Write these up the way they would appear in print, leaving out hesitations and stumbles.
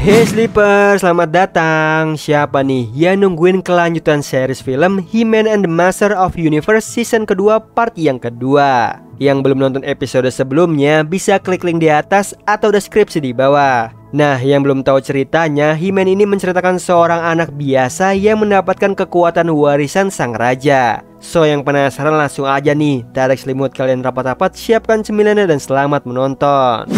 Hey Sleeper, selamat datang. Siapa nih yang nungguin kelanjutan series film He-Man and the Master of Universe season kedua part yang kedua? Yang belum nonton episode sebelumnya bisa klik link di atas atau deskripsi di bawah. Nah, yang belum tahu ceritanya, He-Man ini menceritakan seorang anak biasa yang mendapatkan kekuatan warisan sang raja. So, yang penasaran langsung aja nih, tarik selimut kalian rapat-rapat, siapkan cemilannya dan selamat menonton.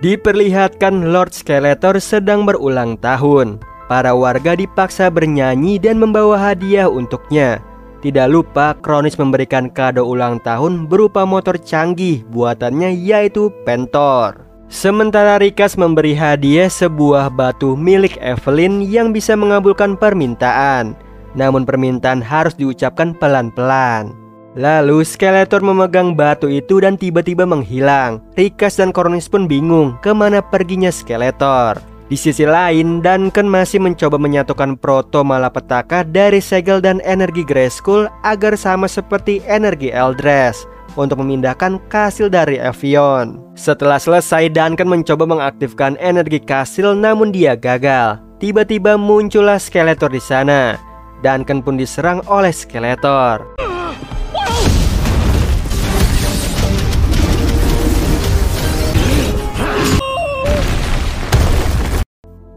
Diperlihatkan Lord Skeletor sedang berulang tahun. Para warga dipaksa bernyanyi dan membawa hadiah untuknya. Tidak lupa Kronis memberikan kado ulang tahun berupa motor canggih buatannya yaitu Pentor. Sementara Rikas memberi hadiah sebuah batu milik Evelyn yang bisa mengabulkan permintaan. Namun permintaan harus diucapkan pelan-pelan. Lalu Skeletor memegang batu itu dan tiba-tiba menghilang. Rikas dan Kronis pun bingung kemana perginya Skeletor. Di sisi lain, Duncan masih mencoba menyatukan Proto Malapetaka dari segel dan energi Grayskull agar sama seperti energi Eldrazi untuk memindahkan Kasil dari Evian. Setelah selesai, Duncan mencoba mengaktifkan energi Kasil namun dia gagal. Tiba-tiba muncullah Skeletor di sana. Duncan pun diserang oleh Skeletor.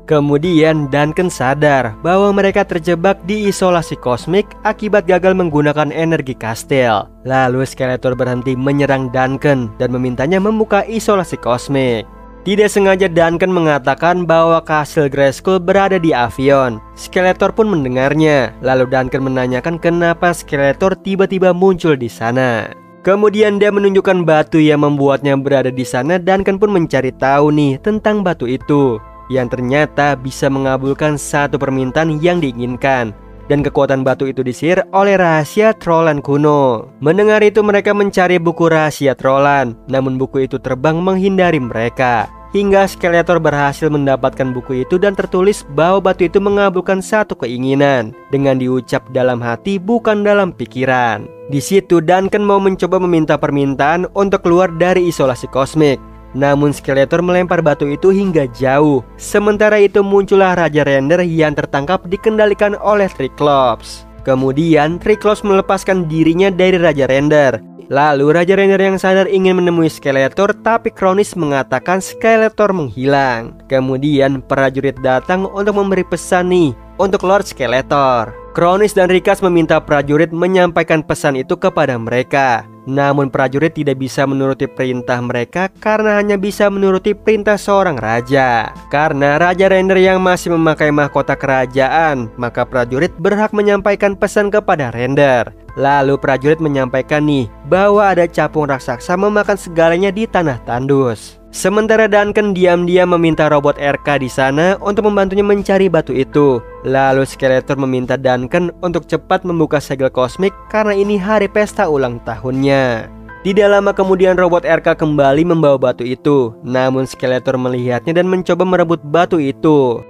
Kemudian Duncan sadar bahwa mereka terjebak di isolasi kosmik akibat gagal menggunakan energi kastil. Lalu Skeletor berhenti menyerang Duncan dan memintanya membuka isolasi kosmik. Tidak sengaja Duncan mengatakan bahwa kastil Grayskull berada di Avion. Skeletor pun mendengarnya. Lalu Duncan menanyakan kenapa Skeletor tiba-tiba muncul di sana. Kemudian dia menunjukkan batu yang membuatnya berada di sana. Duncan pun mencari tahu nih tentang batu itu, yang ternyata bisa mengabulkan satu permintaan yang diinginkan. Dan kekuatan batu itu disihir oleh rahasia Trollan kuno. Mendengar itu mereka mencari buku rahasia Trollan. Namun buku itu terbang menghindari mereka. Hingga Skeletor berhasil mendapatkan buku itu dan tertulis bahwa batu itu mengabulkan satu keinginan dengan diucap dalam hati bukan dalam pikiran. Di situ Duncan mau mencoba meminta permintaan untuk keluar dari isolasi kosmik. Namun Skeletor melempar batu itu hingga jauh. Sementara itu muncullah Raja Render yang tertangkap dikendalikan oleh Triclops. Kemudian Triclops melepaskan dirinya dari Raja Render. Lalu Raja Render yang sadar ingin menemui Skeletor, tapi Kronis mengatakan Skeletor menghilang. Kemudian prajurit datang untuk memberi pesan nih untuk Lord Skeletor. Kronis dan Rikas meminta prajurit menyampaikan pesan itu kepada mereka. Namun prajurit tidak bisa menuruti perintah mereka karena hanya bisa menuruti perintah seorang raja. Karena Raja Render yang masih memakai mahkota kerajaan, maka prajurit berhak menyampaikan pesan kepada Render. Lalu prajurit menyampaikan nih bahwa ada capung raksasa memakan segalanya di tanah tandus. Sementara Duncan diam-diam meminta robot RK di sana untuk membantunya mencari batu itu. Lalu Skeletor meminta Duncan untuk cepat membuka segel kosmik karena ini hari pesta ulang tahunnya. Tidak lama kemudian robot RK kembali membawa batu itu. Namun Skeletor melihatnya dan mencoba merebut batu itu.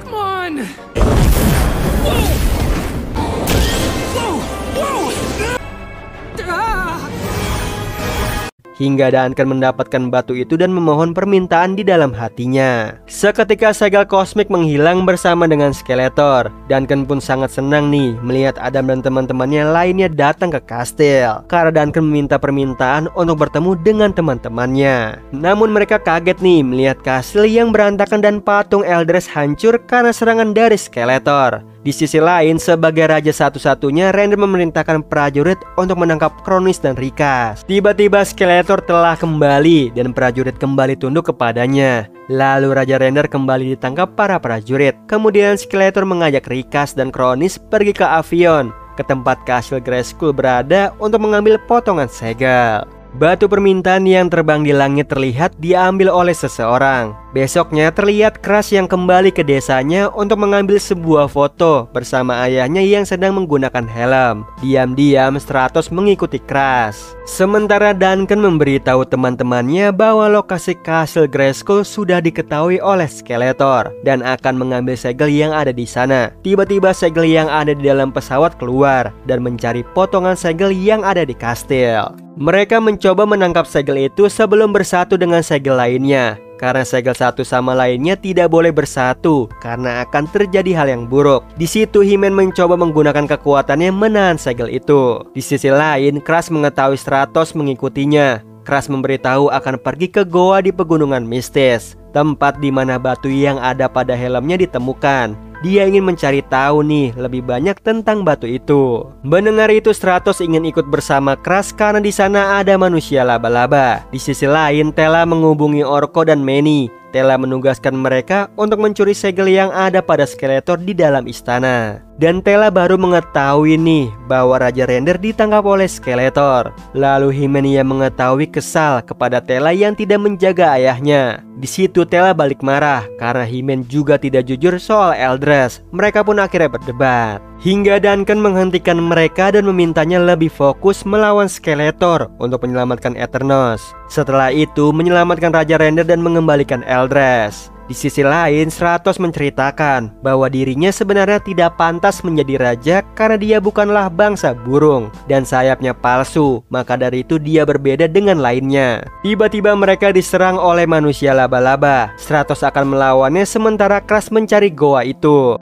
Come on. Hingga Duncan mendapatkan batu itu dan memohon permintaan di dalam hatinya. Seketika segel kosmik menghilang bersama dengan Skeletor. Duncan pun sangat senang nih melihat Adam dan teman-temannya lainnya datang ke kastil, karena Duncan meminta permintaan untuk bertemu dengan teman-temannya. Namun mereka kaget nih melihat kastil yang berantakan dan patung Eldrazi hancur karena serangan dari Skeletor. Di sisi lain, sebagai raja satu-satunya, Render memerintahkan prajurit untuk menangkap Kronis dan Rikas. Tiba-tiba Skeletor telah kembali dan prajurit kembali tunduk kepadanya. Lalu Raja Render kembali ditangkap para prajurit. Kemudian Skeletor mengajak Rikas dan Kronis pergi ke Avion, ke tempat Kastil Grayskull berada untuk mengambil potongan segel. Batu permintaan yang terbang di langit terlihat diambil oleh seseorang. Besoknya terlihat Crash yang kembali ke desanya untuk mengambil sebuah foto bersama ayahnya yang sedang menggunakan helm. Diam-diam Stratos mengikuti Crash. Sementara Duncan memberitahu teman-temannya bahwa lokasi Kastil Grayskull sudah diketahui oleh Skeletor dan akan mengambil segel yang ada di sana. Tiba-tiba segel yang ada di dalam pesawat keluar dan mencari potongan segel yang ada di kastil. Mereka mencoba menangkap segel itu sebelum bersatu dengan segel lainnya. karena segel satu sama lainnya tidak boleh bersatu karena akan terjadi hal yang buruk. Di situ He-Man mencoba menggunakan kekuatannya menahan segel itu. Di sisi lain, Crash mengetahui Stratos mengikutinya. Crash memberitahu akan pergi ke goa di pegunungan mistis, tempat di mana batu yang ada pada helmnya ditemukan. Dia ingin mencari tahu nih lebih banyak tentang batu itu. Mendengar itu, Stratos ingin ikut bersama Crash karena di sana ada manusia laba-laba. Di sisi lain, Tela menghubungi Orko dan Manny. Tela menugaskan mereka untuk mencuri segel yang ada pada Skeletor di dalam istana. Dan Tela baru mengetahui nih bahwa Raja Render ditangkap oleh Skeletor. Lalu He-Man yang mengetahui kesal kepada Tela yang tidak menjaga ayahnya. Di situ Tela balik marah karena He-Man juga tidak jujur soal Eldres. Mereka pun akhirnya berdebat. Hingga Duncan menghentikan mereka dan memintanya lebih fokus melawan Skeletor untuk menyelamatkan Eternos. Setelah itu menyelamatkan Raja Render dan mengembalikan Eldres. Di sisi lain, Stratos menceritakan bahwa dirinya sebenarnya tidak pantas menjadi raja karena dia bukanlah bangsa burung dan sayapnya palsu. Maka dari itu dia berbeda dengan lainnya. Tiba-tiba mereka diserang oleh manusia laba-laba. Stratos akan melawannya sementara Crash mencari goa itu.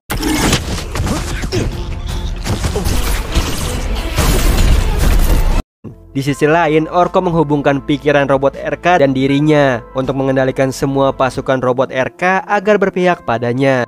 Di sisi lain, Orko menghubungkan pikiran robot RK dan dirinya untuk mengendalikan semua pasukan robot RK agar berpihak padanya.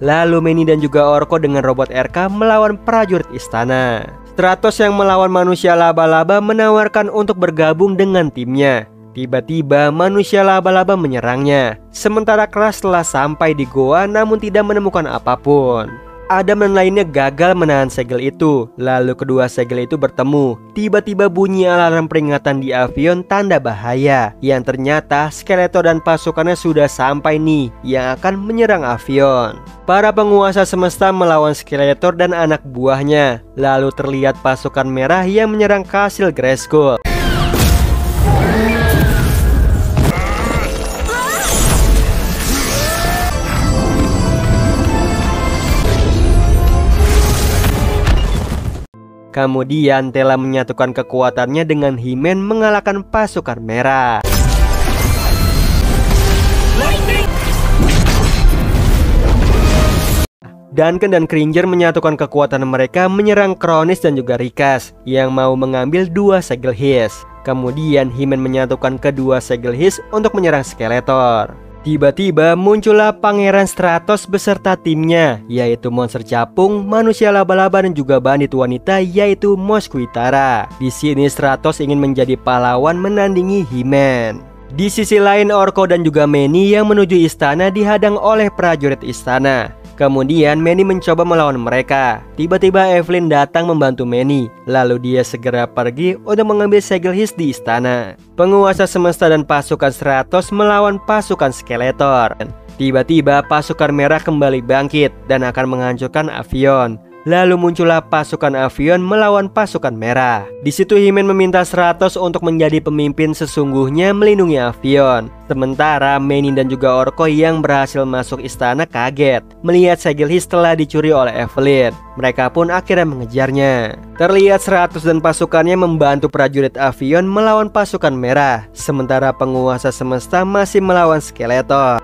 Lalu Manny dan juga Orko dengan robot RK melawan prajurit istana. Stratos yang melawan manusia laba-laba menawarkan untuk bergabung dengan timnya. Tiba-tiba manusia laba-laba menyerangnya. Sementara Crash telah sampai di goa namun tidak menemukan apapun. Adam dan lainnya gagal menahan segel itu. Lalu kedua segel itu bertemu. Tiba-tiba bunyi alarm peringatan di Avion tanda bahaya. Yang ternyata Skeletor dan pasukannya sudah sampai nih yang akan menyerang Avion. Para penguasa semesta melawan Skeletor dan anak buahnya. Lalu terlihat pasukan merah yang menyerang Kastil Grayskull. Kemudian Tela menyatukan kekuatannya dengan He-Man mengalahkan pasukan merah. Duncan dan Cringer menyatukan kekuatan mereka menyerang Kronis dan juga Rikas yang mau mengambil dua segel his. Kemudian He-Man menyatukan kedua segel his untuk menyerang Skeletor. Tiba-tiba muncullah Pangeran Stratos beserta timnya, yaitu monster capung, manusia laba-laba dan juga bandit wanita yaitu Mosquitara. Di sini Stratos ingin menjadi pahlawan menandingi He-Man. Di sisi lain Orko dan juga Manny yang menuju istana dihadang oleh prajurit istana. Kemudian Manny mencoba melawan mereka. Tiba-tiba Evelyn datang membantu Manny. Lalu dia segera pergi untuk mengambil segel his di istana. Penguasa semesta dan pasukan Stratos melawan pasukan Skeletor. Tiba-tiba pasukan merah kembali bangkit dan akan menghancurkan Avion. Lalu muncullah pasukan Avion melawan pasukan merah. Di situ He-Man meminta Stratos untuk menjadi pemimpin sesungguhnya melindungi Avion. Sementara Manny dan juga Orko yang berhasil masuk istana kaget melihat segel his telah dicuri oleh Evelyn. Mereka pun akhirnya mengejarnya. Terlihat Stratos dan pasukannya membantu prajurit Avion melawan pasukan merah. Sementara penguasa semesta masih melawan Skeletor.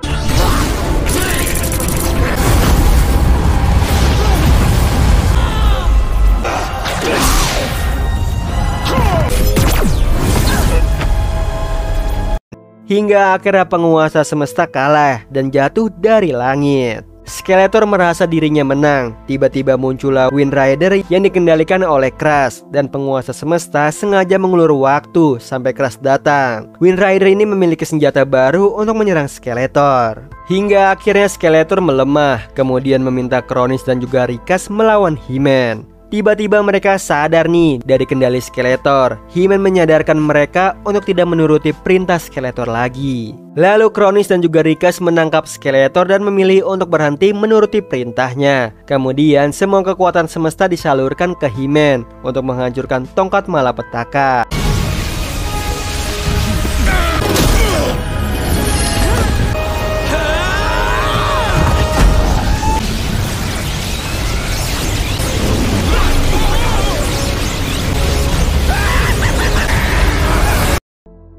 Hingga akhirnya penguasa semesta kalah dan jatuh dari langit. Skeletor merasa dirinya menang. Tiba-tiba muncullah Wind Rider yang dikendalikan oleh Crash. Dan penguasa semesta sengaja mengulur waktu sampai Crash datang. Wind Rider ini memiliki senjata baru untuk menyerang Skeletor. Hingga akhirnya Skeletor melemah. Kemudian meminta Kronis dan juga Rikas melawan He-Man. Tiba-tiba mereka sadar nih dari kendali Skeletor. He-Man menyadarkan mereka untuk tidak menuruti perintah Skeletor lagi. Lalu Kronis dan juga Rikas menangkap Skeletor dan memilih untuk berhenti menuruti perintahnya. Kemudian semua kekuatan semesta disalurkan ke He-Man untuk menghancurkan tongkat malapetaka.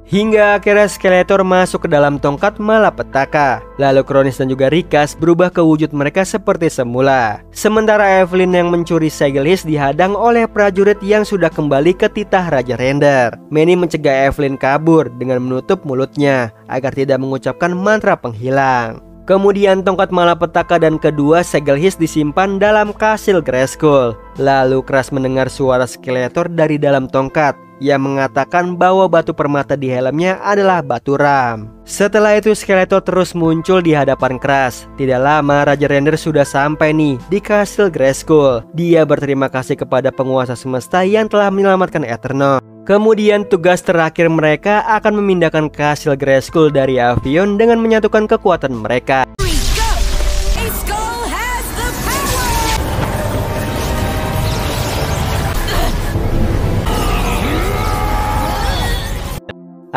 Hingga akhirnya Skeletor masuk ke dalam tongkat malapetaka. Lalu Kronis dan juga Rikas berubah ke wujud mereka seperti semula. Sementara Evelyn yang mencuri segel his dihadang oleh prajurit yang sudah kembali ke titah Raja Render. Manny mencegah Evelyn kabur dengan menutup mulutnya agar tidak mengucapkan mantra penghilang. Kemudian tongkat malapetaka dan kedua segel his disimpan dalam kastil Grayskull. Lalu Crash mendengar suara Skeletor dari dalam tongkat yang mengatakan bahwa batu permata di helmnya adalah batu ram. Setelah itu Skeletor terus muncul di hadapan Crash. Tidak lama Raja Render sudah sampai nih di kastil Grayskull. Dia berterima kasih kepada penguasa semesta yang telah menyelamatkan Eternos. Kemudian tugas terakhir mereka akan memindahkan kastil Grayskull dari Avion dengan menyatukan kekuatan mereka.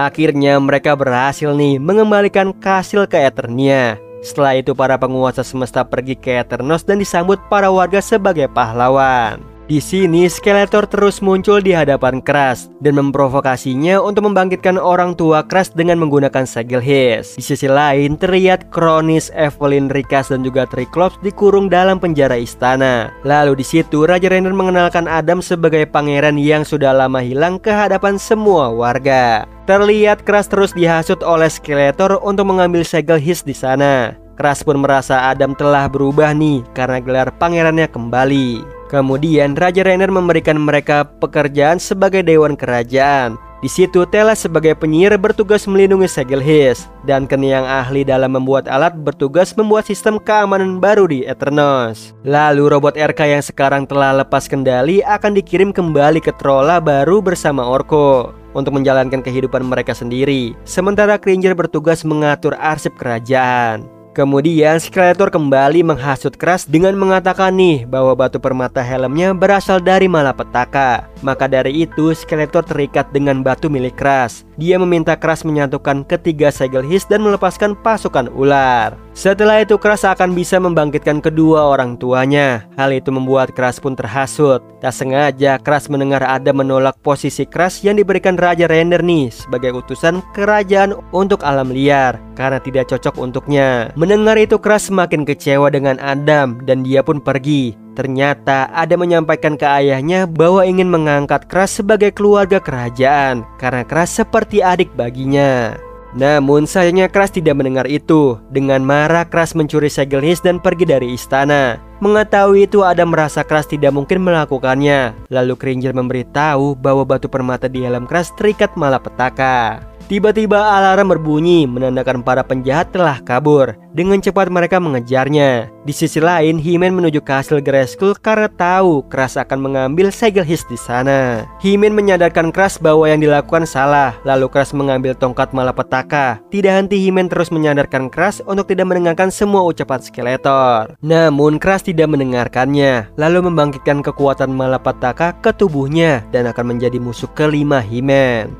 Akhirnya mereka berhasil nih mengembalikan kastil ke Eternia. Setelah itu para penguasa semesta pergi ke Eternos dan disambut para warga sebagai pahlawan. Di sini Skeletor terus muncul di hadapan Crash dan memprovokasinya untuk membangkitkan orang tua Crash dengan menggunakan segel his. Di sisi lain terlihat Kronis, Evelyn, Rikas dan juga Triclops dikurung dalam penjara istana. Lalu di situ Raja Render mengenalkan Adam sebagai pangeran yang sudah lama hilang ke hadapan semua warga. Terlihat Crash terus dihasut oleh Skeletor untuk mengambil segel his di sana. Crash pun merasa Adam telah berubah nih karena gelar pangerannya kembali. Kemudian Raja Render memberikan mereka pekerjaan sebagai dewan kerajaan. Di situ Tela sebagai penyihir bertugas melindungi segel his, dan Ken yang ahli dalam membuat alat bertugas membuat sistem keamanan baru di Eternos. Lalu robot RK yang sekarang telah lepas kendali akan dikirim kembali ke Trolla baru bersama Orko untuk menjalankan kehidupan mereka sendiri. Sementara Cringer bertugas mengatur arsip kerajaan. Kemudian Skeletor kembali menghasut Crash dengan mengatakan nih bahwa batu permata helmnya berasal dari malapetaka. Maka dari itu Skeletor terikat dengan batu milik Crash. Dia meminta Crash menyatukan ketiga segel his dan melepaskan pasukan ular. Setelah itu Crash akan bisa membangkitkan kedua orang tuanya. Hal itu membuat Crash pun terhasut. Tak sengaja Crash mendengar Adam menolak posisi Crash yang diberikan Raja Render nih sebagai utusan kerajaan untuk alam liar karena tidak cocok untuknya. Mendengar itu Crash semakin kecewa dengan Adam dan dia pun pergi. Ternyata Adam menyampaikan ke ayahnya bahwa ingin mengangkat Crash sebagai keluarga kerajaan karena Crash seperti adik baginya. Namun sayangnya Crash tidak mendengar itu. Dengan marah Crash mencuri segel his dan pergi dari istana. Mengetahui itu Adam merasa Crash tidak mungkin melakukannya. Lalu Cringer memberitahu bahwa batu permata di helm Crash terikat malapetaka. Tiba-tiba alarm berbunyi menandakan para penjahat telah kabur. Dengan cepat mereka mengejarnya. Di sisi lain He-Man menuju kastil Grayskull karena tahu Crash akan mengambil segel his di sana. He-Man menyadarkan Crash bahwa yang dilakukan salah. Lalu Crash mengambil tongkat malapetaka. Tidak henti He-Man terus menyadarkan Crash untuk tidak mendengarkan semua ucapan Skeletor. Namun Crash tidak mendengarkannya. Lalu membangkitkan kekuatan malapetaka ke tubuhnya dan akan menjadi musuh kelima He-Man.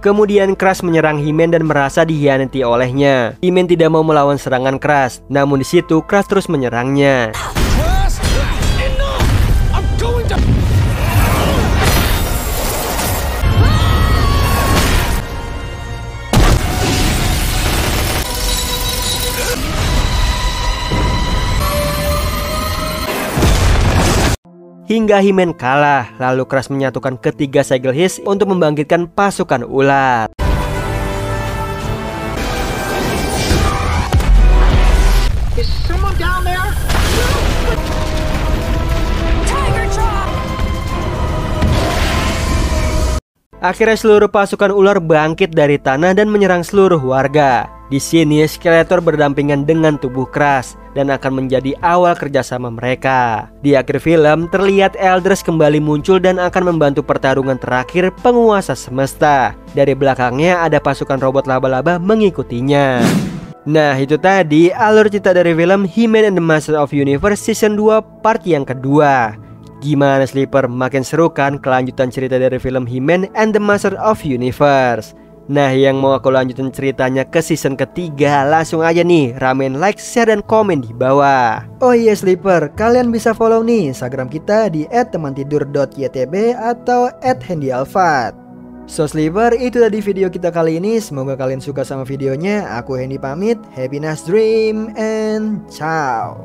Kemudian Crash menyerang He-Man dan merasa dikhianati olehnya. He-Man tidak mau melawan serangan Crash, namun di situ Crash terus menyerangnya. Hingga He-Man kalah, lalu Crash menyatukan ketiga segel his untuk membangkitkan pasukan ular. Is someone down there? Tiger Trap! Akhirnya seluruh pasukan ular bangkit dari tanah dan menyerang seluruh warga. Di sini Skeletor berdampingan dengan tubuh Crash dan akan menjadi awal kerjasama mereka. Di akhir film terlihat Elders kembali muncul dan akan membantu pertarungan terakhir penguasa semesta. Dari belakangnya ada pasukan robot laba-laba mengikutinya. Nah itu tadi alur cerita dari film He-Man and the Master of Universe Season 2 part yang kedua. Gimana Sleeper, makin seru kan kelanjutan cerita dari film He-Man and the Master of Universe? Nah, yang mau aku lanjutin ceritanya ke season ketiga, langsung aja nih ramein like, share, dan komen di bawah. Oh iya Sleeper, kalian bisa follow nih Instagram kita di @temantidur.ytb atau @handyalfat. So Sleeper, itu tadi video kita kali ini. Semoga kalian suka sama videonya. Aku Hendy pamit. Happy nice dream and ciao.